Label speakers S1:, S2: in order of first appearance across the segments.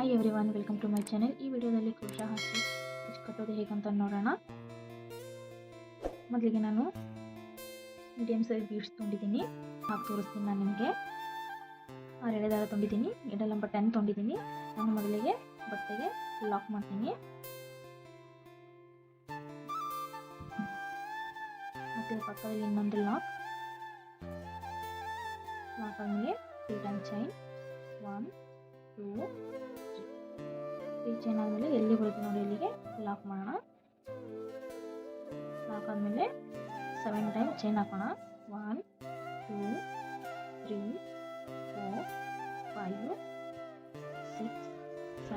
S1: Hi everyone, welcome to my channel. ಈ ವಿಡಿಯೋದಲ್ಲಿ crochet ಹಾಕಿ stitch ಕಟ್ಟೋದು ಹೇಗಂತ ನೋಡೋಣ. ಮೊದಲಿಗೆ ನಾನು ಮೀಡಿಯಮ್ ಸೈಜ್ ಬೀಡ್ಸ್ ತೊಗೊಂಡಿದ್ದೀನಿ, ಹಾಕಿ ತೋರಿಸ್ತೀನಿ. ನಾನು ನಿಮಗೆ 6 ಎಳೆ ದಾರ ತೊಗೊಂಡಿದ್ದೀನಿ, ಎಡಲ್ ನಂಬರ್ 10 ತೊಗೊಂಡಿದ್ದೀನಿ. ನಾನು ಮೊದಲಿಗೆ ಬಟ್ಟೆಗೆ ಲಾಕ್ ಮಾಡ್ತೀನಿ. ಮತ್ತು ಪಕ್ಕದಲ್ಲಿ ಇನ್ನೊಂದು ಲಾಕ್ ಆದಮೇಲೆ 3 ಟೈಮ್ ಚೈನ್, 1 2 3 ಚೈನ್ ಆದಮೇಲೆ ಎಲ್ಲಿ ಬರುತ್ತೆ ನೋಡಿ ಇಲ್ಲಿಗೆ ಲಾಕ್ ಮಾಡೋಣ. ಲಾಕ್ ಆದಮೇಲೆ 7 ಟೈಮ್ ಚೈನ್ ಹಾಕೋಣ. 1 2 3 4 5 6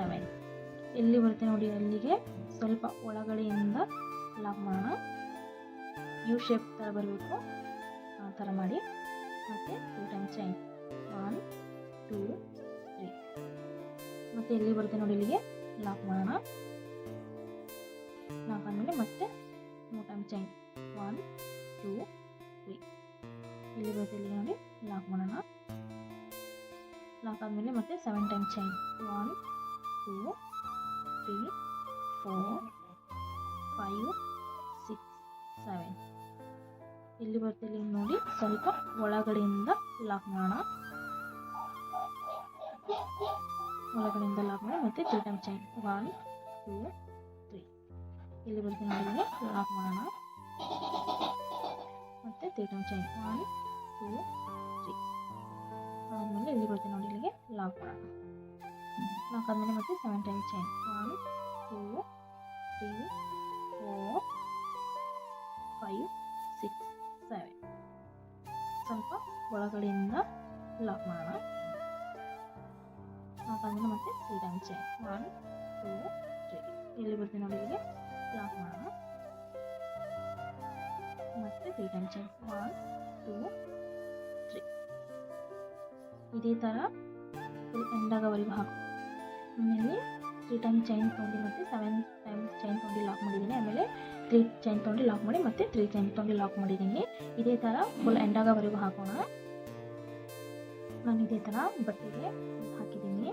S1: 7 ಎಲ್ಲಿ ಬರುತ್ತೆ ನೋಡಿ ಅಲ್ಲಿಗೆ ಸ್ವಲ್ಪ ಒಳಗಡೆಯಿಂದ ಲಾಕ್ ಮಾಡೋಣ. ಯು ಶೇಪ್ ಥರ ಬರಬೇಕು, ಆ ಥರ ಮಾಡಿ. ಮತ್ತು 2 ಟೈಮ್ ಚೈನ್, 1 2 3 ಮತ್ತು ಎಲ್ಲಿ ಬರುತ್ತೆ ನೋಡಿ ಇಲ್ಲಿಗೆ ಲಾಕ್ ಮಾಡೋಣ. ಲಾಕ್ ಆದಮೇಲೆ ಮತ್ತೆ 3 ಟೈಮ್ ಚೈನ್, 1 2 3 ಎಲ್ಲಿ ಬರುತ್ತೆ ಇಲ್ಲಿಗೆ ನೋಡಿ ಲಾಕ್ ಮಾಡೋಣ. ಲಾಕ್ ಆದಮೇಲೆ ಮತ್ತೆ 7 ಟೈಮ್ ಚೈನ್, 1 2 3 4 5 6 7 ಎಲ್ಲಿ ಬರುತ್ತೆ ಇಲ್ಲಿ ನೋಡಿ ಸ್ವಲ್ಪ ಒಳಗಡೆಯಿಂದ ಲಾಕ್ ಮಾಡೋಣ. ಒಳಗಡೆಯಿಂದ ಲಾಕ್ ಮಾಡಿ ಮತ್ತೆ 3 ಟೈಮ್ ಚೈನ್, 1 2 3 ಎಲ್ಲಿ ಬರುತ್ತೆ ನೋಡಿ ಲಾಕ್ ಮಾಡೋಣ. ಮತ್ತೆ 3 ಟೈಮ್ ಚೈನ್, 1 2 3 ಆದಮೇಲೆ ಎಲ್ಲಿ ಬರುತ್ತೆ ನೋಡಿ ಇಲ್ಲಿಗೆ ಲಾಕ್ ಮಾಡೋಣ. ಲಾಕ್ ಆದಮೇಲೆ ಮತ್ತೆ 7 ಟೈಮ್ ಚೈನ್, 1 2 3 4 5 6 7 ಸ್ವಲ್ಪ ಒಳಗಡೆಯಿಂದ ಲಾಕ್ ಮಾಡೋಣ. ಲಾಕ್ ಆದಮೇಲೆ ಮತ್ತೆ 3 ಟೈಮ್ ಚೈನ್, 1 2 3 ಎಲ್ಲಿ ಬರ್ತೀನಿ ನೋಡಿ ಇಲ್ಲಿಗೆ ಲಾಕ್ ಮಾಡೋಣ. ಮತ್ತೆ 3 ಟೈಮ್ ಚೈನ್, 1 2 3 ಇದೇ ಥರ ಫುಲ್ ಎಂಡಾಗವರೆಗೂ ಹಾಕು. ಆಮೇಲೆ 3 ಟೈಮ್ ಚೈನ್ ತೊಗೊಂಡು ಮತ್ತೆ 7 ಟೈಮ್ ಚೈನ್ ತೊಗೊಂಡು ಲಾಕ್ ಮಾಡಿದ್ದೀನಿ. ಆಮೇಲೆ 3 ಚೈನ್ ತೊಗೊಂಡು ಲಾಕ್ ಮಾಡಿ ಮತ್ತೆ 3 ಚೈನ್ ತೊಗೊಂಡು ಲಾಕ್ ಮಾಡಿದ್ದೀನಿ. ಇದೇ ಥರ ಫುಲ್ ಎಂಡಾಗವರೆಗೂ ಹಾಕೋಣ. ನಾನು ಇದೇ ಥರ ಬಟ್ಟೆಗೆ ಹಾಕಿದ್ದೀನಿ.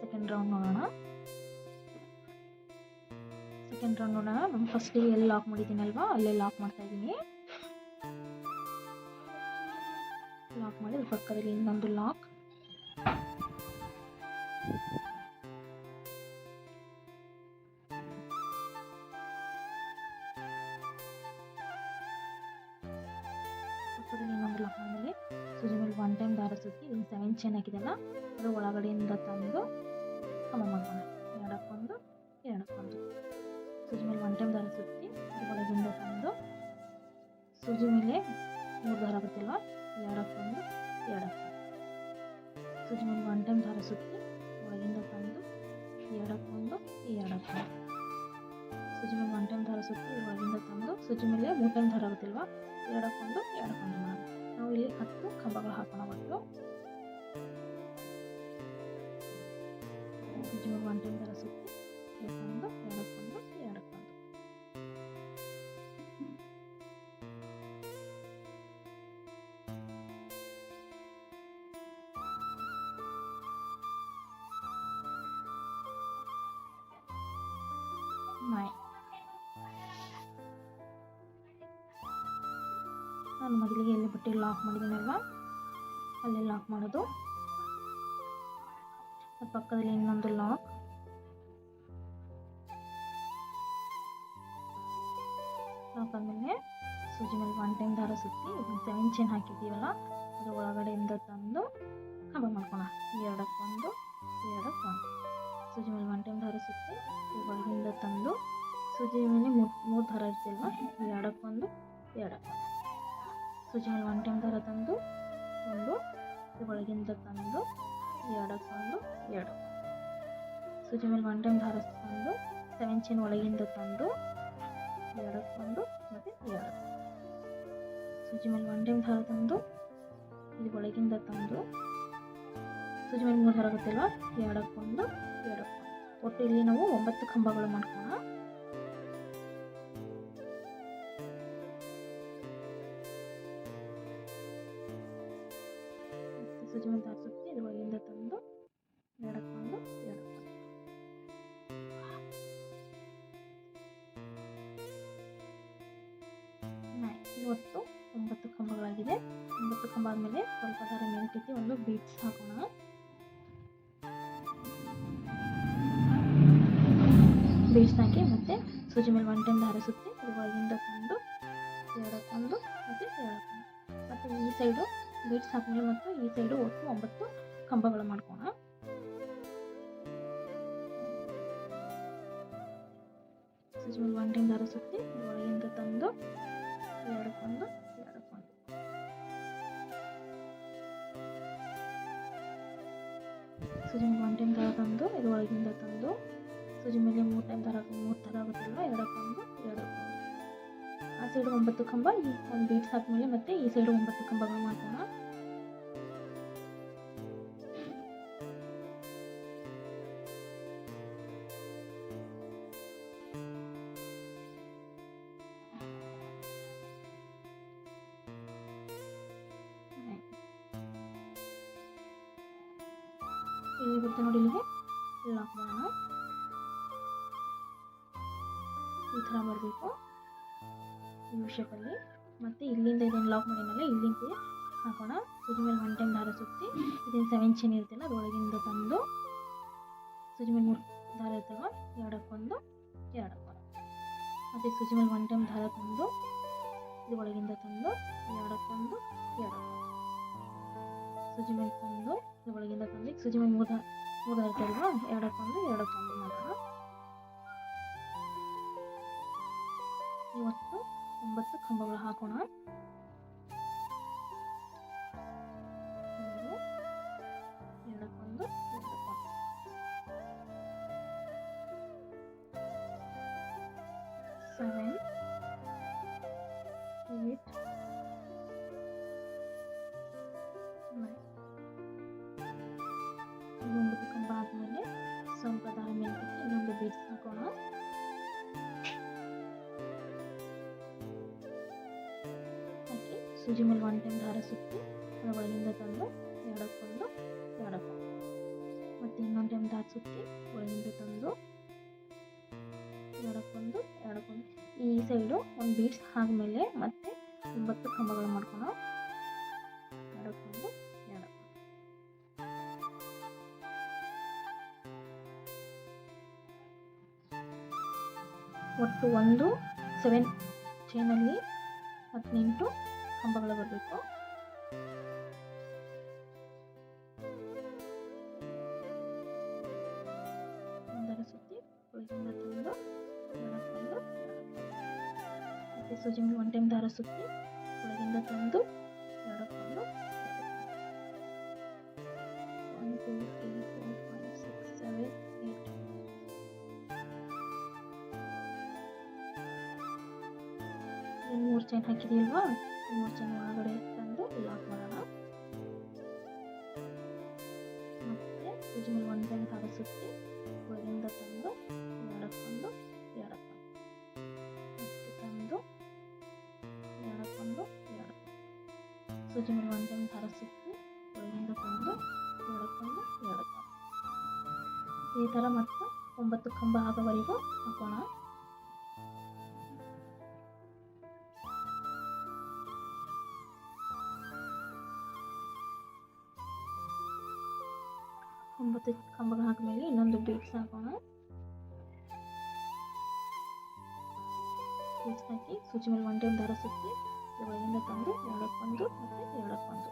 S1: ಸೆಕೆಂಡ್ ರೌಂಡ್ ನೋಡೋಣ. ನಾನು ಫಸ್ಟಿಗೆ ಎಲ್ಲಿ ಲಾಕ್ ಮಾಡಿದ್ದೀನಿ ಅಲ್ವಾ ಅಲ್ಲೇ ಲಾಕ್ ಮಾಡ್ತಾ ಇದ್ದೀನಿ. ಲಾಕ್ ಮಾಡಿ ಪಕ್ಕದಲ್ಲಿ ಇನ್ನೊಂದು ಲಾಕ್, ಪಕ್ಕದಲ್ಲಿ ಇನ್ನೊಂದು ಲಾಕ್ ಆದಮೇಲೆ ಸೂಜಿ ಮೇಲೆ 1 ಟೈಮ್ ದಾರ ಸುತ್ತಿ ಇಲ್ಲಿ 7 ಚೈನ್ ಹಾಕಿದೆಲ್ಲ ಅದು ಒಳಗಡೆಯಿಂದ ತಂದು ಕಮ ಮಾಡೋಣ. ಎರಡಕ್ಕೊಂದು ಎರಡಕ್ಕೊಂದು ಸೂಜಿ ಮೇಲೆ 1 ಟೈಮ್ ದಾರ ಸುತ್ತಿ ಅದು ಒಳಗಿಂದ ತಂದು ಸೂಜಿ ಮೇಲೆ 3 ದಾರ ಆಗುತ್ತಿಲ್ವ, ಎರಡಕ್ಕೊಂದು ಎರಡಕ್ಕೊಂದು ಸೂಜಿ ಮೇಲೆ 1 ಟೈಮ್ ದಾರ ಸುತ್ತಿ ಒಳಗಿಂದ ತಂದು ಎರಡಕ್ಕೊಂದು ಎರಡಕ್ಕೊಂದು ಸೂಜಿ ಮೇಲೆ 1 ಟೈಮ್ ದಾರ ಸುತ್ತಿ ಒಳಗಿಂದ ತಂದು ಸೂಜಿ ಮೇಲೆ 3 ಟೈಮ್ ದಾರ ಆಗುತ್ತಿಲ್ವ, ಎರಡಕ್ಕೊಂದು ಎರಡಕ್ಕೊಂದು ಮಾಡೋಣ. ನಾವು ಇಲ್ಲಿ 10 ಕಂಬಗಳು ಹಾಕೋಣ. ಒಟ್ಟು ಸೂಜಿ ಮೇಲೆ 1 ಟೈಮ್ ದಾರ ಸುತ್ತಿ ಎರಡಕ್ಕೊಂದು ಎರಡಕ್ಕೊಂದು ಎರಡಕ್ಕೊಂದು ನಾನು ಮೊದಲಿಗೆ ಎಲ್ಲಿ ಬಟ್ಟೆ ಲಾಕ್ ಮಾಡಿದ್ದೀನಲ್ವ ಅಲ್ಲೇ ಲಾಕ್ ಮಾಡೋದು. ಪಕ್ಕದಲ್ಲಿ ಇನ್ನೊಂದು ಲಾಕ್, ಲಾಕ್ ಆದಮೇಲೆ ಸೂಜಿ ಮೇಲೆ 1 ಟೈಮ್ ದಾರ ಸುತ್ತಿ 7 ಚೈನ್ ಹಾಕಿದ್ದೀವಲ್ಲ ಅದು ಒಳಗಡೆಯಿಂದ ತಂದು ಹಬ್ಬ ಮಾಡ್ಕೋಣ. ಎರಡಕ್ಕೊಂದು ಎರಡಕ್ಕೊಂದು ಸೂಜಿ ಮೇಲೆ 1 ಟೈಮ್ ದಾರ ಸುತ್ತಿ ಒಳಗಿಂದ ತಂದು ಸೂಜಿ ಮೇಲೆ 3 ದಾರ ಇರ್ತಿಲ್ವ, ಎರಡಕ್ಕೊಂದು ಎರಡಕ್ಕೊಂದು ಸೂಜಿ ಮೇಲೆ 1 ಟೈಮ್ ದಾರ ತಂದು ಒಂದು ಒಳಗಿಂದ ತಂದು ಎರಡಕ್ಕೊಂದು ಎರಡಕ್ಕೊಂದು ಸೂಜಿ ಮೇಲೆ 1 ಟೈಮ್ ದಾರ ತಂದು 7 ಚೈನ್ ಒಳಗಿಂದ ತಂದು ಎರಡಕ್ಕೊಂದು ಮತ್ತು ಎರಡಕ್ಕೊಂದು ಸೂಜಿ ಮೇಲೆ 1 ಟೈಮ್ ದಾರ ತಂದು ಇಲ್ಲಿ ಒಳಗಿಂದ ತಂದು ಸೂಜಿ ಮೇಲೆ 3 ದಾರ ಆಗುತ್ತಿಲ್ವ, ಎರಡಕ್ಕೊಂದು ಎರಡಕ್ಕೊಂದು ಒಟ್ಟು ಇಲ್ಲಿ ನಾವು 9 ಕಂಬಗಳು ಮಾಡ್ಕೋಣ. ಸೂಜಿ ಮೇಲೆ ದಾರ ಸುತ್ತಿ ಇದು ಒಳಗಿಂದ ತಂದು ಎರಡಕ್ಕೊಂದು ಎರಡಕ್ಕೊಂದು ಒಟ್ಟು 9 ಕಂಬಗಳಾಗಿದೆ. 9 ಕಂಬ ಆದಮೇಲೆ ಸ್ವಲ್ಪ ದಾರ ಮೇಲಕ್ಕೆತ್ತಿ ಒಂದು ಬೀಡ್ಸ್ ಹಾಕೋಣ. ಬೀಡ್ಸ್ ಹಾಕಿ ಮತ್ತೆ ಸೂಜಿ ಮೇಲೆ 1 ಟೈಮ್ ದಾರ ಸುತ್ತಿ ಒಳಗಿಂದ ತಂದು ಎಡಕ್ಕೊಂದು ಮತ್ತು ಎಡಕ್ಕೊಂದು ಮತ್ತು ಈ ಸೈಡು ಬೀಡ್ಸ್ ಹಾಕಿದ್ಮೇಲೆ ಮತ್ತು ಈ ಸೈಡು ಒಟ್ಟು 9 ಕಂಬಗಳು ಮಾಡ್ಕೋಣ. ಸೂಜಿ ಮೇಲೆ 1 ಟೈಮ್ ದಾರ ಸುತ್ತಿ ಒಳಗಿಂದ ತಂದು ಎಡಕ್ಕೊಂದು ಎಡಕ್ಕೊಂದು ಸೂಜಿ ಮೇಲೆ 1 ಟೈಮ್ ದಾರ ತಂದು ಇದು ಒಳಗಿಂದ ತಂದು ಸೂಜಿ ಮೇಲೆ 3 ಟೈಮ್ ದಾರ 3 ಥರ ಆಗುತ್ತಲ್ವ, ಎಡಕ್ಕೊಂದು ಎಡಕ್ಕೊಂದು ಆ ಸೈಡು 9 ಕಂಬ, ಈ ಒಂದು ಬೀಡ್ಸ್ ಹಾಕಿದ್ಮೇಲೆ ಮತ್ತೆ ಈ ಸೈಡು 9 ಕಂಬಗಳು ಮಾಡ್ಕೋಣ. ಇಲ್ಲಿ ಬರುತ್ತೆ ನೋಡಿ, ಇಲ್ಲಿಗೆ ಲಾಕ್ ಮಾಡೋಣ. ಈ ಥರ ಬರಬೇಕು ಯು ಶೇಪಲ್ಲಿ. ಮತ್ತು ಇಲ್ಲಿಂದ ಇದನ್ನು ಲಾಕ್ ಮಾಡಿದ್ಮೇಲೆ ಇಲ್ಲಿಂದ ಹಾಕೋಣ. ಸೂಜಿ ಮೇಲೆ 1 ಟೈಮ್ ದಾರ ಸುತ್ತಿ ಇದನ್ನು 7 ಚೈನ್ ಇರುತ್ತಲ್ಲ ಅದರೊಳಗಿಂದ ತಂದು ಸೂಜಿ ಮೇಲೆ 3 ದಾರ ಇರ್ತಲ್ವ, ಎಡಕ್ಕೊಂದು ಎಡಕ್ಕೊಂದು ಮತ್ತು ಸೂಜಿ ಮೇಲೆ 1 ಟೈಮ್ ದಾರ ತಂದು ಇದು ಒಳಗಿಂದ ತಂದು ಎಡಕ್ಕೊಂದು ಎಡಕ್ಕೊಂದು ಸೂಜಿ ಮೇಲೆ ತಂದು ಇದು ಒಳಗಿಂದ ತಂದು ಈಗ ಸೂಜಿ ಮೇಲೆ 3 ದಾರ ಇರ್ತಲ್ವ, ಎಡಕ್ಕೊಂದು ಎಡಕ್ಕೊಂದು ಮಾಡೋಣ. ಇವತ್ತು 9 ಕಂಬಗಳು ಹಾಕೋಣ. ಎಡಕ್ಕೊಂದು ಎಡಕ್ಕೊಂದು 7 8 9 9 ಕಂಬ ಆದಮೇಲೆ ಸ್ವಲ್ಪ ದಾರ ಮೇಲೆ ಇನ್ನೊಂದು ಬೀಡ್ಸ್ ಹಾಕೋಣ. ಸೂಜಿ ಮೇಲೆ 1 ಟೈಮ್ ದಾರ ಸುತ್ತಿ ಅದರ ಒಳಗಿಂದ ತಂದು ಎಡಕ್ಕೊಂದು ಎಡಕ್ಕೊಂದು ಮತ್ತು ಇನ್ನೊಂದು ಟೈಮ್ ದಾರ ಸುತ್ತಿ ಒಳಗಿಂದ ತಂದು ಎಡಕ್ಕೊಂದು ಎಡಕ್ಕೊಂದು ಈ ಸೈಡು ಒಂದು ಬೀಡ್ಸ್ ಆದಮೇಲೆ ಮತ್ತೆ 9 ಕಂಬಗಳು ಮಾಡ್ಕೋಣ. ಎಡಕ್ಕೊಂದು ಎಡಕ್ಕೊಂದು ಒಟ್ಟು 7 ಚೈನಲ್ಲಿ 18 ಕಂಬಗಳು ಬರಬೇಕು. ದಾರ ಸುತ್ತಿ ಒಳಗಿಂದ ತಂದು ಎಡಕ್ಕೊಂದು ಮತ್ತು ಸೂಜಿ ಮೇಲೆ 1 ಟೈಮ್ ದಾರ ಸುತ್ತಿ ಒಳಗಿಂದ ತಂದು ಎಡಕ್ಕೊಂದು 1 2 3 4 5 6 7 8 3 ಚೈನ್ ಹಾಕಿದೀಲ್ವಾ, 3 ಚೈನ್ ಒಳಗಡೆ ತಂದು ಲಾಕ್ ಮಾಡೋಣ. ಮತ್ತೆ ಸೂಜಿ ಮೇಲೆ 1 ಟೈಮ್ ದಾರ ಸುತ್ತಿ ಒಳಗಿಂದ ತಂದು ಎಡಕ್ಕೊಂದು ಎಡಕ್ಕೊಂದು ಮತ್ತೆ ತಂದು ಎಡಕ್ಕೊಂದು ಎಡಕ್ಕೊಂದು ಸೂಜಿ ಮೇಲೆ 1 ಟೈಮ್ ದಾರ ಸುತ್ತಿ ಒಳಗಿಂದ ತಂದು ಎಡಕ್ಕೊಂದು ಎಡಕ್ಕೊಂದು ಈ ಥರ ಮತ್ತು 9 ಕಂಬ ಆಗೋವರೆಗೂ ಹಾಕೋಣ. ಒಂಬತ್ತು ಕಂಬಗಳು ಹಾಕಿದ್ಮೇಲೆ ಇನ್ನೊಂದು ಬೀಡ್ಸ್ ಹಾಕೋಣ. ಬೀಡ್ಸ್ ಹಾಕಿ ಸೂಜಿ ಮೇಲೆ 1 ಟೈಮ್ ದಾರ ಸುತ್ತಿ ಒಳಗಿಂದ ತಂದು ಎಡಕ್ಕೊಂದು ಮತ್ತು ಎಡಕ್ಕೊಂದು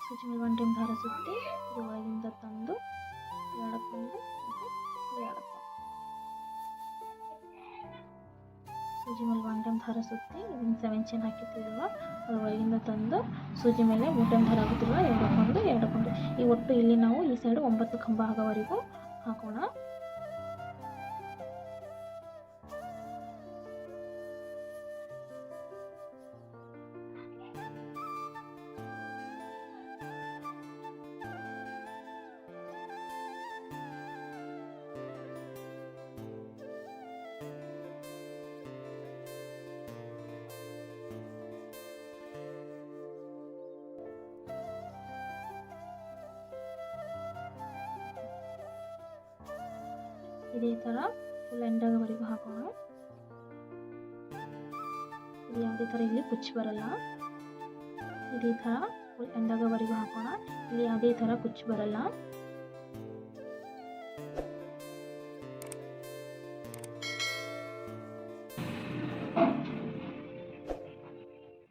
S1: ಸೂಜಿ ಮೇಲೆ 1 ಟೈಮ್ ದಾರ ಸುತ್ತಿ ಇದು ಒಳಗಿಂದ ತಂದು ಎಡಕ್ಕೊಂದು ಮತ್ತು ಎಡಕ್ಕೊಂದು ಸೂಜಿ ಮೇಲೆ 1 ಟೈಮ್ ದಾರ ಸುತ್ತಿ ಇದನ್ನು 7 ಚೈನ್ ಹಾಕಿರ್ತೀವಲ್ವ ಅದು ಒಳಗಿಂದ ತಂದು ಸೂಜಿ ಮೇಲೆ 3 ಟೈಮ್ ದಾರ ಆಗುತ್ತಿಲ್ವ, ಎಡಕ್ಕೊಂದು ಎಡಕ್ಕೊಂದು ಈ ಒಟ್ಟು ಇಲ್ಲಿ ನಾವು ಈ ಸೈಡು 9 ಕಂಬ ಆಗೋವರೆಗೂ ಹಾಕೋಣ. ಇದೇ ಥರ ಫುಲ್ ಎಂಡ್ ಆಗೋವರೆಗೂ ಹಾಕೋಣ. ಯಾವುದೇ ಥರ ಇಲ್ಲಿ ಕುಚ್ಚು ಬರಲ್ಲ. ಇದೇ ಥರ ಫುಲ್ ಎಂಡಾಗವರೆಗೂ ಹಾಕೋಣ. ಇಲ್ಲಿ ಯಾವುದೇ ಥರ ಕುಚ್ಚು ಬರಲ್ಲ.